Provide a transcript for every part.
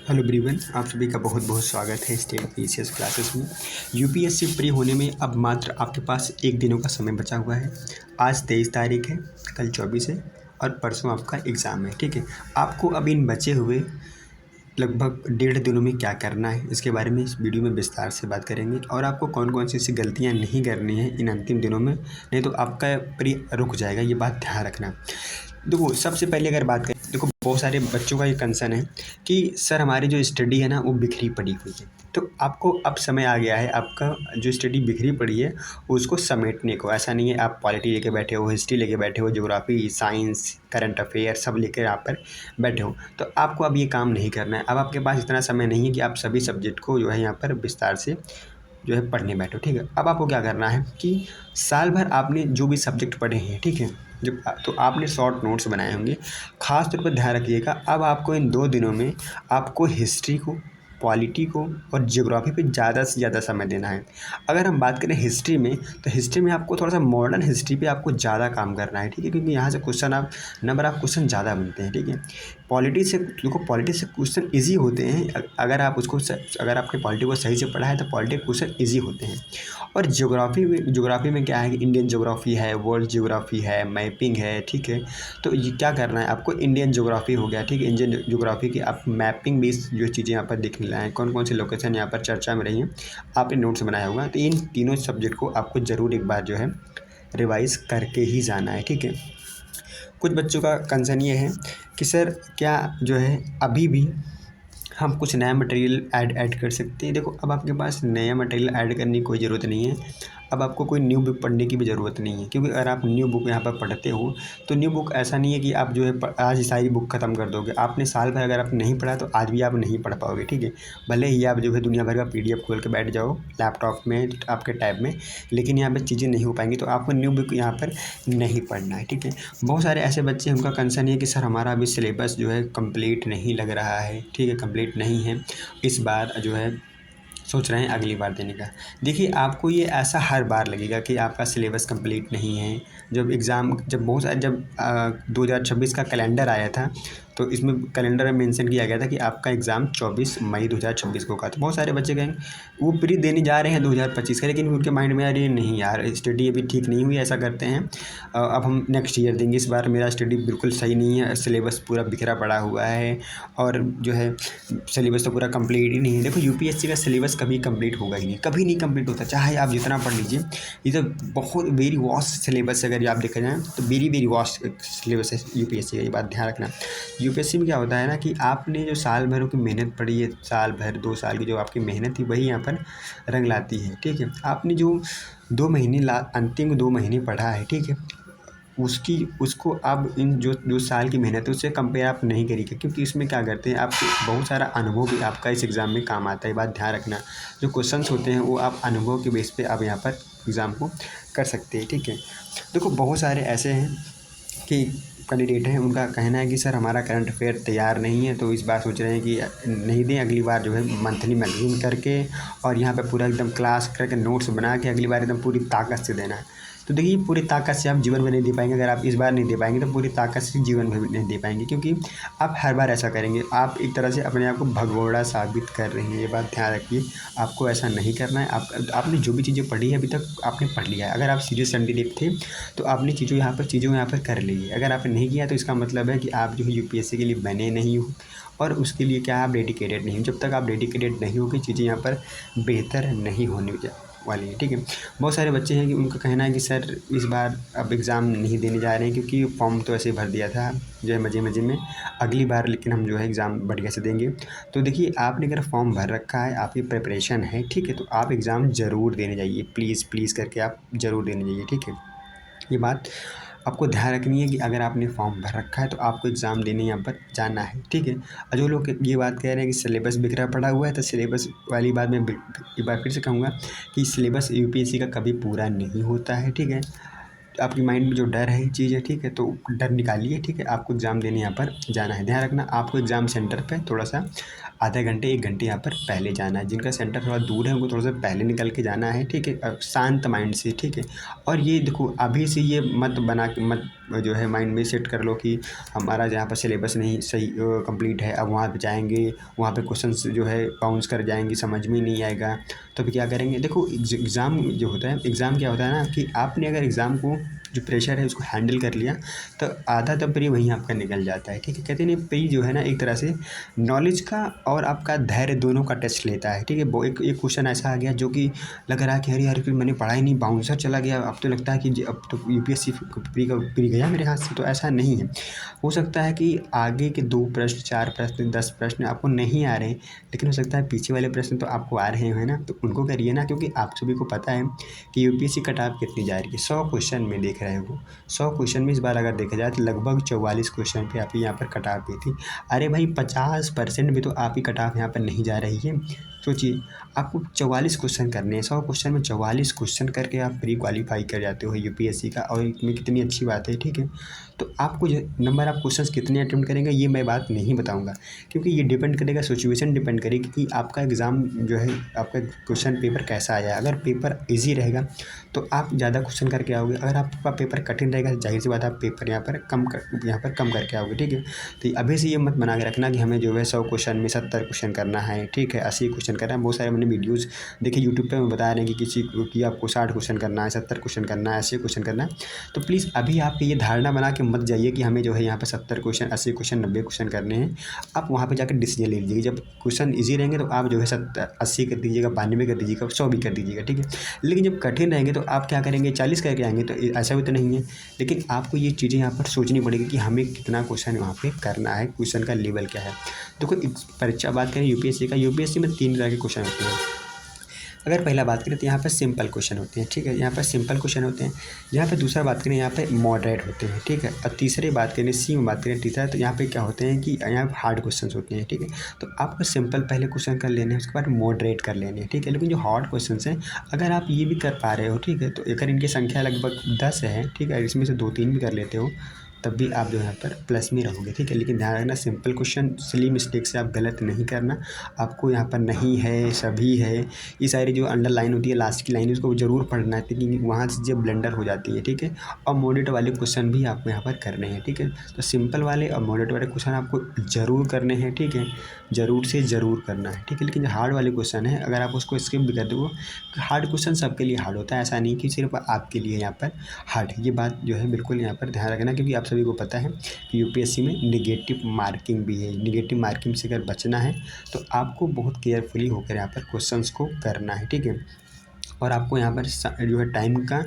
Hello everyone, आप सभी का बहुत बहुत स्वागत है स्टेट पीसीएस क्लासेस में। यूपीएससी प्री होने में अब मात्र आपके पास एक दिनों का समय बचा हुआ है। आज 23 तारीख है, कल 24 है और परसों आपका एग्ज़ाम है। ठीक है, आपको अब इन बचे हुए लगभग 1.5 दिनों में क्या करना है, इसके बारे में इस वीडियो में विस्तार से बात करेंगे और आपको कौन कौन सी ऐसी गलतियाँ नहीं करनी है इन अंतिम दिनों में, नहीं तो आपका प्री रुक जाएगा। ये बात ध्यान रखना। देखो, सबसे पहले अगर बात करें, देखो बहुत सारे बच्चों का ये कंसर्न है कि सर हमारी जो स्टडी है ना वो बिखरी पड़ी हुई है। तो आपको अब समय आ गया है, आपका जो स्टडी बिखरी पड़ी है उसको समेटने को। ऐसा नहीं है आप पॉलिटी लेके बैठे हो, हिस्ट्री लेके बैठे हो, ज्योग्राफी, साइंस, करंट अफेयर सब लेकर यहाँ पर बैठे हो। तो आपको अब ये काम नहीं करना है। अब आपके पास इतना समय नहीं है कि आप सभी सब्जेक्ट को जो है यहाँ पर विस्तार से जो है पढ़ने बैठो। ठीक है, अब आपको क्या करना है कि साल भर आपने जो भी सब्जेक्ट पढ़े हैं, ठीक है, जब तो आपने शॉर्ट नोट्स बनाए होंगे। ख़ास तौर पर ध्यान रखिएगा, अब आपको इन 2 दिनों में आपको हिस्ट्री को, पॉलिटी को और ज्योग्राफी पे ज़्यादा से ज़्यादा समय देना है। अगर हम बात करें हिस्ट्री में, तो हिस्ट्री में आपको थोड़ा सा मॉडर्न हिस्ट्री पे आपको ज़्यादा काम करना है। ठीक है, क्योंकि यहाँ से क्वेश्चन आप नंबर ऑफ क्वेश्चन ज़्यादा बनते हैं। ठीक है, पॉलिटी से देखो, पॉलिटी से क्वेश्चन ईजी होते हैं। अगर आप उसको अगर आपने पॉलिटी को सही से पढ़ा है तो पॉलिटी के क्वेश्चन ईजी होते हैं। और ज्योग्राफी में क्या है कि इंडियन ज्योग्राफी है, वर्ल्ड ज्योग्राफी है, मैपिंग है। ठीक है, तो ये क्या करना है आपको, इंडियन ज्योग्राफी हो गया। ठीक है, इंडियन ज्योग्राफी की आप मैपिंग बेस्ड जो चीज़ें यहाँ पर दिखने लाए हैं, कौन कौन सी लोकेशन यहाँ पर चर्चा में रही हैं, आपने नोट्स बनाया होगा। तो इन तीनों सब्जेक्ट को आपको ज़रूर एक बार जो है रिवाइज़ करके ही जाना है। ठीक है, कुछ बच्चों का कंसर्न ये है कि सर क्या जो है अभी भी हम कुछ नया मटेरियल ऐड कर सकते हैं। देखो, अब आपके पास नया मटेरियल ऐड करने की कोई ज़रूरत नहीं है। अब आपको कोई न्यू बुक पढ़ने की भी ज़रूरत नहीं है, क्योंकि अगर आप न्यू बुक यहाँ पर पढ़ते हो तो न्यू बुक ऐसा नहीं है कि आप जो है आज ही सारी बुक ख़त्म कर दोगे। आपने साल भर अगर आप नहीं पढ़ा तो आज भी आप नहीं पढ़ पाओगे। ठीक है, भले ही आप जो है दुनिया भर का PDF खोल के बैठ जाओ लैपटॉप में, आपके टैब में, लेकिन यहाँ पर चीज़ें नहीं हो पाएंगी। तो आपको न्यू बुक यहाँ पर नहीं पढ़ना है। ठीक है, बहुत सारे ऐसे बच्चे हैं, उनका कंसर्न है कि सर हमारा अभी सिलेबस जो है कंप्लीट नहीं लग रहा है। ठीक है, कंप्लीट नहीं है, इस बार जो है सोच रहे हैं अगली बार देने का। देखिए, आपको ये ऐसा हर बार लगेगा कि आपका सिलेबस कंप्लीट नहीं है। जब बहुत सारे 2026 का कैलेंडर आया था, तो इसमें कैलेंडर में मेंशन किया गया था कि आपका एग्ज़ाम 24 मई 2026 को होगा। तो बहुत सारे बच्चे कहेंगे वो प्री देने जा रहे हैं 2025 का, लेकिन उनके माइंड में अरे नहीं यार, स्टडी अभी ठीक नहीं हुई, ऐसा करते हैं अब हम नेक्स्ट ईयर देंगे, इस बार मेरा स्टडी बिल्कुल सही नहीं है, सिलेबस पूरा बिखरा पड़ा हुआ है और जो है सिलेबस तो पूरा कंप्लीट ही नहीं है। देखो, यूपीएससी का सिलेबस कभी कंप्लीट होगा ही नहीं, कभी नहीं कंप्लीट होता, चाहे आप जितना पढ़ लीजिए। ये तो बहुत वेरी वास्ट सिलेबस है। अगर आप देखा जाए तो वेरी वेरी वास्ट सिलेबस है यूपीएससी का, ये बात ध्यान रखना। यूपीएससी में क्या होता है ना कि आपने जो साल भर की मेहनत पड़ी है, साल भर 2 साल की जो आपकी मेहनत थी, वही यहाँ पर रंग लाती है। ठीक है, आपने जो 2 महीने अंतिम 2 महीने पढ़ा है, ठीक है, उसको अब इन जो साल की मेहनत है उससे कंपेयर आप नहीं करिएगा, क्योंकि इसमें क्या करते हैं, आपको बहुत सारा अनुभव भी आपका इस एग्ज़ाम में काम आता है। बात ध्यान रखना, जो क्वेश्चंस होते हैं वो आप अनुभव के बेस पे आप यहाँ पर एग्ज़ाम को कर सकते हैं। ठीक है, देखो बहुत सारे ऐसे हैं कि कैंडिडेट हैं, उनका कहना है कि सर हमारा करंट अफेयर तैयार नहीं है, तो इस बार सोच रहे हैं कि नहीं दें, अगली बार जो है मंथली मैगजीन करके और यहाँ पे पूरा एकदम क्लास करके नोट्स बना के अगली बार एकदम पूरी ताकत से देना है। तो देखिए, पूरी ताकत से आप जीवन में नहीं दे पाएंगे। अगर आप इस बार नहीं दे पाएंगे तो पूरी ताकत से जीवन में भी नहीं दे पाएंगे, क्योंकि आप हर बार ऐसा करेंगे। आप एक तरह से अपने आप को भगोड़ा साबित कर रहे हैं, ये बात ध्यान रखिए। आपको ऐसा नहीं करना है। आपने जो भी चीज़ें पढ़ी है अभी तक आपने पढ़ लिया है। अगर आप सीरियस कैंडिडेट थे तो आपने चीज़ों यहाँ पर कर ली है। अगर आपने नहीं किया तो इसका मतलब है कि आप जो है यूपीएससी के लिए बने नहीं हो और उसके लिए क्या आप डेडिकेटेड नहीं हो। जब तक आप डेडिकेटेड नहीं होगी, चीज़ें यहाँ पर बेहतर नहीं होने वाली है। ठीक है, बहुत सारे बच्चे हैं कि उनका कहना है कि सर इस बार अब एग्ज़ाम नहीं देने जा रहे हैं, क्योंकि फॉर्म तो ऐसे भर दिया था जो है मज़े मज़े में, अगली बार लेकिन हम जो है एग्ज़ाम बढ़िया से देंगे। तो देखिए, आपने अगर फॉर्म भर रखा है, आपकी प्रिपरेशन है, ठीक है, तो आप एग्ज़ाम ज़रूर देने जाइए, प्लीज़ प्लीज़ करके आप ज़रूर देने जाइए। ठीक है, ये बात आपको ध्यान रखनी है कि अगर आपने फॉर्म भर रखा है तो आपको एग्ज़ाम देने यहाँ पर जाना है। ठीक है, और जो लोग ये बात कह रहे हैं कि सिलेबस बिखरा पड़ा हुआ है, तो सिलेबस वाली बात मैं एक बार फिर से कहूँगा कि सिलेबस यूपीएससी का कभी पूरा नहीं होता है। ठीक है, तो आपकी माइंड में जो डर है चीज़ है, ठीक है, तो डर निकालिए। ठीक है, आपको एग्ज़ाम देने यहाँ पर जाना है। ध्यान रखना, आपको एग्ज़ाम सेंटर पे थोड़ा सा आधा घंटे 1 घंटे यहाँ पर पहले जाना है। जिनका सेंटर थोड़ा दूर है उनको थोड़ा सा पहले निकल के जाना है, ठीक है, शांत माइंड से, ठीक है। और ये देखो अभी से ये मत बना के मत जो है माइंड में सेट कर लो कि हमारा जहाँ पर सिलेबस नहीं सही कंप्लीट है, अब वहाँ पे जाएंगे, वहाँ पे क्वेश्चंस जो है बाउंस कर जाएंगे, समझ में ही नहीं आएगा, तो फिर क्या करेंगे। देखो एग्ज़ाम जो होता है, एग्ज़ाम क्या होता है ना कि आपने अगर एग्ज़ाम को जो प्रेशर है उसको हैंडल कर लिया तो आधा तो प्री वहीं आपका निकल जाता है, ठीक है। कहते हैं प्री जो है ना एक तरह से नॉलेज का और आपका धैर्य दोनों का टेस्ट लेता है, ठीक है। वो एक क्वेश्चन ऐसा आ गया जो कि लग रहा है कि अरे यार फिर मैंने पढ़ा ही नहीं, बाउंसर चला गया, अब तो लगता है कि अब तो यूपीएससी प्री गया मेरे हाथ से, तो ऐसा नहीं है। हो सकता है कि आगे के 2 प्रश्न 4 प्रश्न 10 प्रश्न आपको नहीं आ रहे हैं, लेकिन हो सकता है पीछे वाले प्रश्न तो आपको आ रहे हैं ना, तो उनको करिए ना, क्योंकि आप सभी को पता है कि यूपीएससी कट ऑफ कितनी जा रही है। 100 क्वेश्चन में देख रहे हो, 100 क्वेश्चन में इस बार अगर देखा जाए तो लगभग 44 क्वेश्चन पे आपकी यहाँ पर कट ऑफ गई थी। अरे भाई 50% भी तो आपकी कट ऑफ यहाँ पर नहीं जा रही है। सोचिए आपको 44 क्वेश्चन करने हैं, 100 क्वेश्चन में 44 क्वेश्चन करके आप प्री क्वालिफाई कर जाते हो यूपीएससी का, और इसमें कितनी अच्छी बात है, ठीक है। तो आपको जो नंबर आप क्वेश्चंस कितने अटेम्प्ट करेंगे ये मैं बात नहीं बताऊंगा, क्योंकि ये डिपेंड करेगा, सिचुएशन डिपेंड करेगी कि आपका एग्ज़ाम जो है आपका क्वेश्चन पेपर कैसा आया। अगर पेपर ईजी रहेगा तो आप ज़्यादा क्वेश्चन करके आओगे, अगर आपका पेपर कठिन रहेगा तो जाहिर सी बात आप पेपर यहाँ पर कम करके आओगे, ठीक है। तो अभी से ये मत बना के रखना कि हमें जो है 100 क्वेश्चन में 70 क्वेश्चन करना है, ठीक है, 80 क्वेश्चन करना है। बहुत सारे मैंने वीडियोज़ देखे यूट्यूब पर बता रहे हैं कि किसी को कि आपको 60 क्वेश्चन करना है, 70 क्वेश्चन करना है, 80 क्वेश्चन करना है। तो प्लीज़ अभी आप ये धारणा बना के मत जाइए कि हमें जो है यहाँ पे 70 क्वेश्चन 80 क्वेश्चन 90 क्वेश्चन करने हैं। आप वहाँ पे जाकर डिसीजन ले लीजिएगा। जब क्वेश्चन इजी रहेंगे तो आप जो है 80 कर दीजिएगा, 92 कर दीजिएगा, 100 भी कर दीजिएगा, ठीक है। लेकिन जब कठिन रहेंगे तो आप क्या करेंगे, 40 करके आएंगे, तो ऐसा भी तो नहीं है। लेकिन आपको ये चीज़ें यहाँ पर सोचनी पड़ेगी कि हमें कितना क्वेश्चन वहाँ पर करना है, क्वेश्चन का लेवल क्या है। देखो परीक्षा बात करें यूपीएससी का, यूपीएससी में 3 तरह के क्वेश्चन होते हैं। अगर पहला बात करें तो यहाँ पर सिंपल क्वेश्चन होते हैं, ठीक है, यहाँ पर सिंपल क्वेश्चन होते हैं। यहाँ पर दूसरा बात करें यहाँ पे मॉडरेट होते हैं, ठीक है। और तीसरी बात करें सी में बात करें तीसरा, तो यहाँ पे क्या होते हैं कि यहाँ हार्ड क्वेश्चन होते हैं, ठीक है। तो आपको सिंपल पहले क्वेश्चन कर लेने हैं, उसके बाद मॉडरेट कर लेने हैं, ठीक है। लेकिन जो हार्ड क्वेश्चन हैं अगर आप ये भी कर पा रहे हो, ठीक है, तो अगर इनकी संख्या लगभग 10 है, ठीक है, इसमें से 2-3 भी कर लेते हो तब भी आप जो यहाँ पर प्लस में रहोगे, ठीक है। लेकिन ध्यान रखना सिंपल क्वेश्चन सिली मिस्टेक से आप गलत नहीं करना। आपको यहाँ पर नहीं है, सभी है, ये सारी जो अंडरलाइन होती है लास्ट की लाइन उसको ज़रूर पढ़ना है, क्योंकि वहाँ से जब ब्लंडर हो जाती है, ठीक है। और मॉडरेट वाले क्वेश्चन भी आपको यहाँ पर करने हैं, ठीक है। तो सिंपल वाले और मॉडरेट वाले क्वेश्चन आपको ज़रूर करने हैं, ठीक है, ज़रूर से ज़रूर करना है, ठीक है। लेकिन जो हार्ड वाले क्वेश्चन है अगर आप उसको स्किप भी कर दो, हार्ड क्वेश्चन सबके लिए हार्ड होता है, ऐसा नहीं कि सिर्फ आपके लिए यहाँ पर हार्ड है। ये बात जो है बिल्कुल यहाँ पर ध्यान रखना, क्योंकि आप सभी को पता है कि यूपीएससी में नेगेटिव मार्किंग भी है। नेगेटिव मार्किंग से अगर बचना है तो आपको बहुत केयरफुली होकर यहाँ पर क्वेश्चंस को करना है, ठीक है। और आपको यहाँ पर जो है टाइम का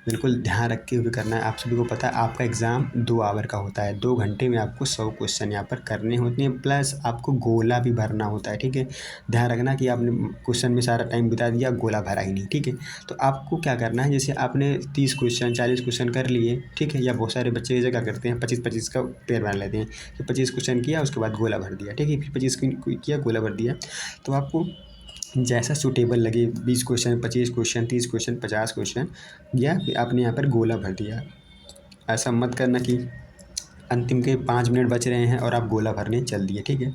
बिल्कुल ध्यान रखते हुए करना है। आप सभी को पता है आपका एग्ज़ाम 2 आवर का होता है, 2 घंटे में आपको 100 क्वेश्चन यहाँ पर करने होते हैं, प्लस आपको गोला भी भरना होता है, ठीक है। ध्यान रखना कि आपने क्वेश्चन में सारा टाइम बिता दिया, गोला भरा ही नहीं, ठीक है। तो आपको क्या करना है, जैसे आपने 30 क्वेश्चन 40 क्वेश्चन कर लिए, ठीक है, या बहुत सारे बच्चे ऐसे क्या करते हैं 25-25 का पेयर बना लेते हैं कि 25 क्वेश्चन किया उसके बाद गोला भर दिया, ठीक है, फिर 25 किया गोला भर दिया। तो आपको जैसा सूटेबल लगे 20 क्वेश्चन 25 क्वेश्चन 30 क्वेश्चन 50 क्वेश्चन या आपने यहाँ पर गोला भर दिया। ऐसा मत करना कि अंतिम के 5 मिनट बच रहे हैं और आप गोला भरने चल दिए, ठीक है।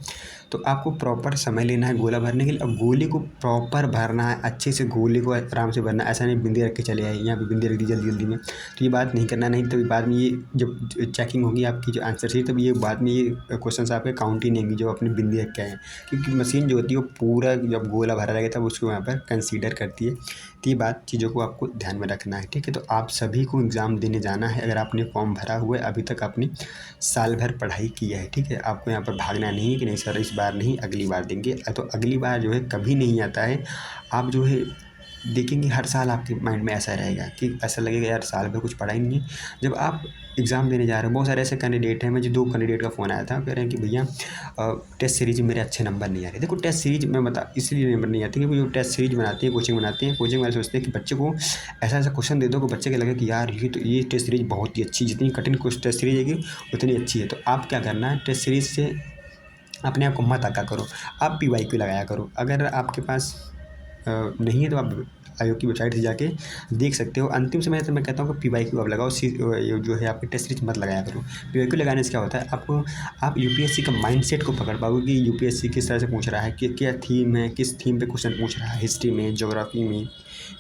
तो आपको प्रॉपर समय लेना है गोला भरने के लिए। अब गोले को प्रॉपर भरना है, अच्छे से गोले को आराम से भरना है। ऐसा नहीं बिंदी रख के चले आए, यहाँ पे बिंदी रख दी जल्दी जल्दी में, तो ये बात नहीं करना। नहीं तो बाद में ये जब चेकिंग होगी आपकी जो आंसर शीट, तब ये बाद में ये क्वेश्चन आपके काउंट ही नहीं होंगे जो अपनी बिंदी रख के आए हैं, क्योंकि मशीन जो होती है वो पूरा जब गोला भरा रहेगा तब उसको यहाँ पर कंसीडर करती है। तो ये बात चीज़ों को आपको ध्यान में रखना है, ठीक है। तो आप सभी को एग्ज़ाम देने जाना है। अगर आपने फॉर्म भरा हुआ है, अभी तक आपने साल भर पढ़ाई की है, ठीक है, आपको यहाँ पर भागना नहीं है कि नहीं सर इस बार नहीं अगली बार देंगे। तो अगली बार जो है कभी नहीं आता है। आप जो है देखेंगे हर साल आपके माइंड में ऐसा रहेगा कि ऐसा लगेगा यार साल भर कुछ पढ़ा ही नहीं है। जब आप एग्ज़ाम देने जा रहे हो, बहुत सारे ऐसे कैंडिडेट हैं, मुझे 2 कैंडिडेट का फ़ोन आया था, कह रहे हैं कि भैया टेस्ट सीरीज में मेरे अच्छे नंबर नहीं आ रहे। देखो टेस्ट सीरीज मैं बता इसलिए नंबर नहीं आते क्योंकि जो टेस्ट सीरीज बनाती है, कोचिंग बनाती है, कोचिंग वाले सोचते हैं कि बच्चे को ऐसा ऐसा क्वेश्चन दे दो कि बच्चे को लगे कि यार ये टेस्ट सीरीज बहुत ही अच्छी, जितनी कठिन टेस्ट सीरीज है उतनी अच्छी है। तो आप क्या करना है, टेस्ट सीरीज से अपने आप को मत आका करो, आप PYQ लगाया करो। अगर आपके पास नहीं है तो आप आयोग की वेबसाइट से जाके देख सकते हो। अंतिम समय तो मैं कहता हूँ कि PYQ आप लगाओ, ये जो है आपके टेस्ट सीरीज मत लगाया करो। PYQ लगाने से क्या होता है, आपको आप UPSC का माइंडसेट को पकड़ पाओगे कि UPSC किस तरह से पूछ रहा है, कि क्या थीम है, किस थीम पे क्वेश्चन पूछ रहा है। हिस्ट्री में, ज्योग्राफी में,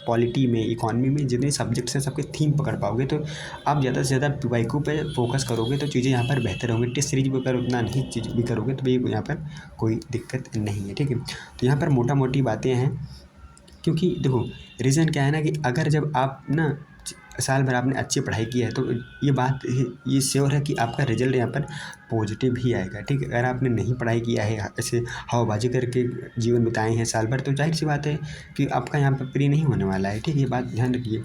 पॉलिटी में, इकॉनमी में जितने सब्जेक्ट्स हैं सबके थीम पकड़ पाओगे तो आप ज़्यादा से ज़्यादा PYQ पे फोकस करोगे तो चीज़ें यहाँ पर बेहतर होंगी। टेस्ट सीरीज पर उतना नहीं चीज़ भी करोगे तो भी यहाँ पर कोई दिक्कत नहीं है, ठीक है। तो यहाँ पर मोटा मोटी बातें हैं, क्योंकि देखो रीज़न क्या है ना कि अगर जब आप ना साल भर आपने अच्छी पढ़ाई की है तो ये श्योर है कि आपका रिजल्ट यहाँ पर पॉजिटिव ही आएगा, ठीक है। अगर आपने नहीं पढ़ाई किया है, ऐसे हवाबाजी करके जीवन बिताए हैं साल भर, तो जाहिर सी बात है कि आपका यहाँ पर प्री नहीं होने वाला है, ठीक है। ये बात ध्यान रखिए।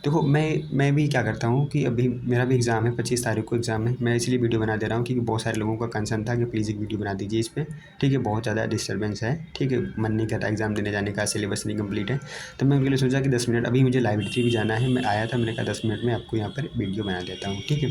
देखो मैं भी क्या करता हूँ कि अभी मेरा भी एग्ज़ाम है, 25 तारीख को एग्ज़ाम है। मैं इसलिए वीडियो बना दे रहा हूँ क्योंकि बहुत सारे लोगों का कंसर्न था कि प्लीज़ एक वीडियो बना दीजिए इस पर, ठीक है। बहुत ज़्यादा डिस्टर्बेंस है, ठीक है, मन नहीं करता एग्ज़ाम देने जाने का, सिलेबस नहीं कंप्लीट है। तो मैं उनके लिए सोचा कि 10 मिनट, अभी मुझे लाइब्रेरी भी जाना है, मैं आया था, मैंने कहा 10 मिनट में आपको यहाँ पर वीडियो बना देता हूँ, ठीक है।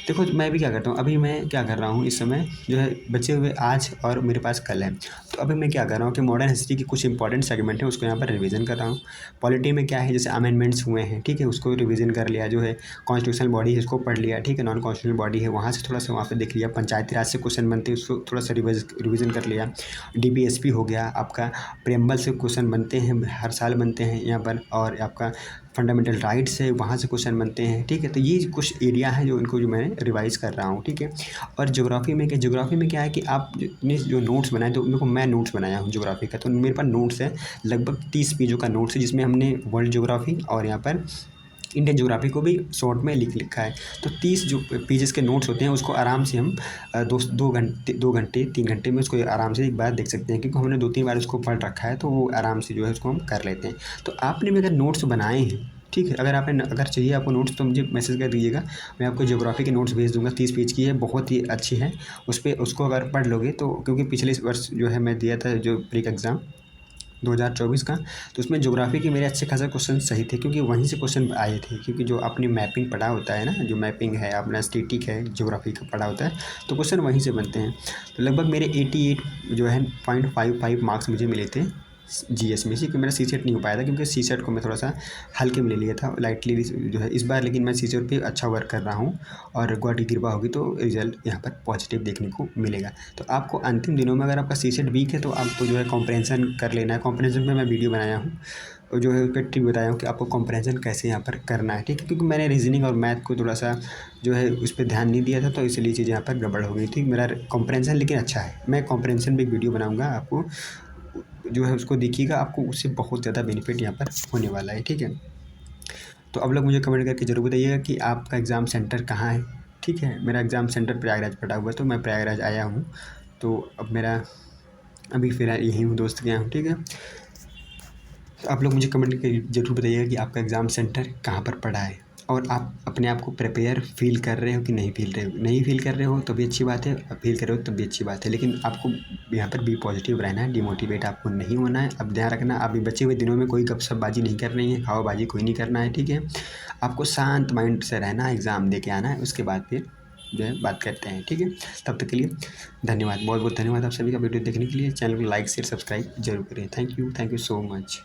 देखो मैं भी क्या करता हूँ, अभी मैं क्या कर रहा हूँ इस समय जो है बचे हुए आज और मेरे पास कल है, तो अभी मैं क्या कर रहा हूँ कि मॉडर्न हिस्ट्री की कुछ इंपॉर्टेंट सेगमेंट है उसको यहाँ पर रिवीजन कर रहा हूँ। पॉलिटी में क्या है, जैसे अमेंडमेंट्स हुए हैं, ठीक है, उसको रिवीजन कर लिया, जो है कॉन्स्टिट्यूशनल बॉडी है उसको पढ़ लिया, ठीक है। नॉन कॉन्स्टिट्यूशनल बॉडी है वहाँ से थोड़ा सा वहाँ पे देख लिया। पंचायती राज से क्वेश्चन बनते हैं उसको थोड़ा सा रिवीजन कर लिया। DPSP हो गया आपका, प्रेम्बल से क्वेश्चन बनते हैं, हर साल बनते हैं यहाँ पर। और आपका फंडामेंटल राइट्स है वहाँ से क्वेश्चन बनते हैं, ठीक है। तो ये कुछ एरिया है जो इनको जो मैं रिवाइज़ कर रहा हूँ, ठीक है। और ज्योग्राफी में क्या है कि आप ने जो नोट्स बनाए, तो देखो मैं नोट्स बनाया हूँ ज्योग्राफी का, तो मेरे पास नोट्स है लगभग 30 पेजों का नोट्स है, जिसमें हमने वर्ल्ड ज्योग्राफी और यहाँ पर इंडियन ज्योग्राफी को भी शॉर्ट में लिखा है। तो 30 जो पेजेस के नोट्स होते हैं उसको आराम से हम 2 घंटे 3 घंटे में उसको आराम से एक बार देख सकते हैं, क्योंकि हमने 2-3 बार उसको पढ़ रखा है, तो वो आराम से जो है उसको हम कर लेते हैं। तो आपने भी अगर नोट्स बनाए हैं, ठीक है, अगर चाहिए आपको नोट्स तो मुझे मैसेज कर दीजिएगा, मैं आपको ज्योग्राफी के नोट्स भेज दूंगा। 30 पेज की है, बहुत ही अच्छी है। उसको अगर पढ़ लोगे तो, क्योंकि पिछले वर्ष जो है मैं दिया था जो प्री एग्ज़ाम 2024 का, तो उसमें ज्योग्राफी के मेरे अच्छे खासा क्वेश्चन सही थे, क्योंकि वहीं से क्वेश्चन आए थे। क्योंकि जो आपने मैपिंग पढ़ा होता है ना, जो मैपिंग है अपना स्टैटिक है, ज्योग्राफी का पढ़ा होता है, तो क्वेश्चन वहीं से बनते हैं। तो लगभग मेरे 88 जो है 0.55 मार्क्स मुझे मिले थे GS में से, कि मेरा CSET नहीं हो पाया था, क्योंकि CSET को मैं थोड़ा सा हल्के में ले लिया था, लाइटली जो है इस बार। लेकिन मैं CSET पे अच्छा वर्क कर रहा हूँ, और गॉड की कृपा होगी तो रिजल्ट यहाँ पर पॉजिटिव देखने को मिलेगा। तो आपको अंतिम दिनों में अगर आपका CSET वीक है तो आपको जो है कॉम्प्रहेंसन कर लेना है। कॉम्प्रहेंसन पे मैं वीडियो बनाया हूँ, और जो है उस पर ट्रिक बताया हूँ कि आपको कॉम्प्रहेंसन कैसे यहाँ पर करना है, ठीक है। क्योंकि मैंने रीजनिंग और मैथ को थोड़ा सा जो है उस पर ध्यान नहीं दिया था, तो इसलिए चीज़ यहाँ पर गड़बड़ हो गई थी। मेरा कॉम्प्रहेंसन लेकिन अच्छा है, मैं कॉम्प्रहेंसन पर एक वीडियो बनाऊँगा, आपको जो है उसको देखिएगा, आपको उससे बहुत ज़्यादा बेनिफिट यहाँ पर होने वाला है, ठीक है। तो अब लोग मुझे कमेंट करके ज़रूर बताइएगा कि आपका एग्ज़ाम सेंटर कहाँ है, ठीक है। मेरा एग्ज़ाम सेंटर प्रयागराज पड़ा हुआ है, तो मैं प्रयागराज आया हूँ। तो अब मेरा अभी फ़िलहाल यहीं हूँ, दोस्त के यहाँ हूँ, ठीक है। तो आप लोग मुझे कमेंट करके ज़रूर बताइएगा कि आपका एग्ज़ाम सेंटर कहाँ पर पड़ा है, और आप अपने आप को प्रिपेयर फ़ील कर रहे हो कि नहीं फ़ील रहे हो। नहीं फ़ील कर रहे हो तो भी अच्छी बात है, फ़ील कर रहे हो तब भी अच्छी बात है, लेकिन आपको यहाँ पर बी पॉजिटिव रहना है, डिमोटिवेट आपको नहीं होना है। अब ध्यान रखना, अभी बचे हुए दिनों में कोई गपशपबाजी नहीं करनी है, हवाबाजी कोई नहीं करना है, ठीक है। आपको शांत माइंड से रहना है, एग्ज़ाम दे के आना है, उसके बाद फिर जो है बात करते हैं, ठीक है। तब तक के लिए धन्यवाद, बहुत बहुत धन्यवाद आप सभी का वीडियो देखने के लिए। चैनल को लाइक शेयर सब्सक्राइब जरूर करें। Thank you so much.